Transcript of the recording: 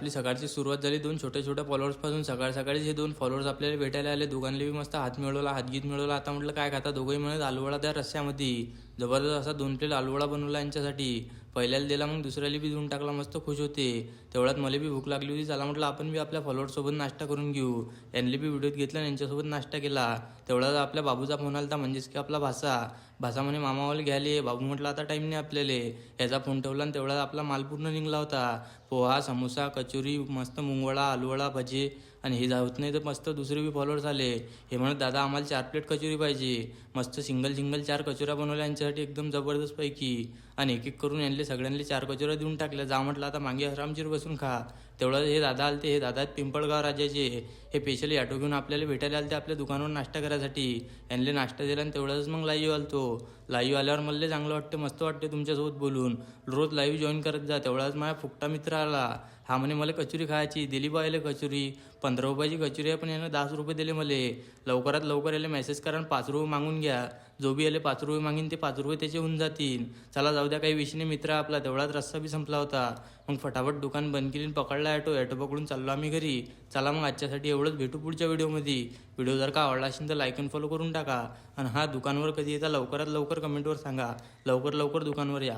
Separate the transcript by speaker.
Speaker 1: आपली सकाळची सुरुवात झाली दोन छोट्या छोट्या फॉलोअर्सपासून। सकाळीच हे दोन फॉलोअर्स आपल्याला भेटायला आले। दोघांनी मस्त हात मिळवला। आता म्हटलं काय खाता दोघंही म्हणत आलूवडा त्या रस्स्यामध्ये। जबरदस्त असा 2 प्लेट आलूवडा बनवला यांच्यासाठी। पहिल्याला दिला, मग दुसऱ्याला बी देऊन टाकला। मस्त खुश होते। तेवढ्यात मला बी भूक लागली होती। चला म्हटलं आपण बी आपल्या फॉलोअर्ससोबत नाश्ता करून घेऊ। यांनी बी व्हिडिओत घेतला आणि यांच्यासोबत नाश्ता केला। तेवढ्यात आपल्या बाबूचा फोन आला, म्हणजेच की आपला भासा म्हणे मामावाले घ्याले। बाबू म्हटलं आता टाईम नाही आपल्याला। याचा फोन ठेवला आणि तेवढ्यात आपला माल पूर्ण निघला होता। पोहा, समोसा, कचोरी, मस्त मुंगवडा, आलूवडा, भजी आणि हे होत नाही तर मस्त दुसरे बी फॉलोअर्स आले। हे म्हणत दादा आम्हाला 4 प्लेट कचोरी पाहिजे। मस्त सिंगल 4 कचोऱ्या बनवल्या यांच्यासाठी एकदम जबरदस्त पैकी। आणि एक करून यांनी सगळ्यांनी 4 कचोऱ्या देऊन टाकल्या। जा म्हटलं आता मागे आरामशीर बसून खा। तेवढं हे दादा आलते, हे दादा पिंपळगाव राजाचे। हे स्पेशली ऑटो घेऊन आपल्याला भेटायला आलते आपल्या दुकानावर नाश्ता करायसाठी। यांनी नाश्ता दिला आणि तेवढंच मग लाईव्ह आलतो। लाईव्ह आल्यावर मला चांगलं वाटतं, मस्त वाटते तुमच्यासोबत बोलून। रोज लाईव्ह जॉईन करत जा। तेवढाच माझा फुकटा मित्र आला। हा म्हणे मला कचोरी खायची। दिली बायले कचोरी। 15 रुपयाची कचोरी आहे, पण यानं 10 रुपये दिले मला। लवकरात लवकर याला मेसेज करा आणि 5 रुपये मागून घ्या। जो बी याला 5 रुपये मागीन ते 5 रुपये त्याचे होऊन जातील। चला जाऊ द्या, काही विषय नाही मित्र आपला। तेवढाच रस्ता बी संपला होता। मग फटाफट दुकान बंद केली, पकडला ॲटो पकडून चाललो आम्ही घरी। चला मग आजच्यासाठी एवढंच, भेटू पुढच्या व्हिडिओमध्ये। व्हिडिओ जर का आवडला असेल तर लाईक आणि फॉलो करून टाका। आणि हा दुकानवर कधी येता लवकरात लवकर कमेंटवर सांगा। लवकर दुकानवर या।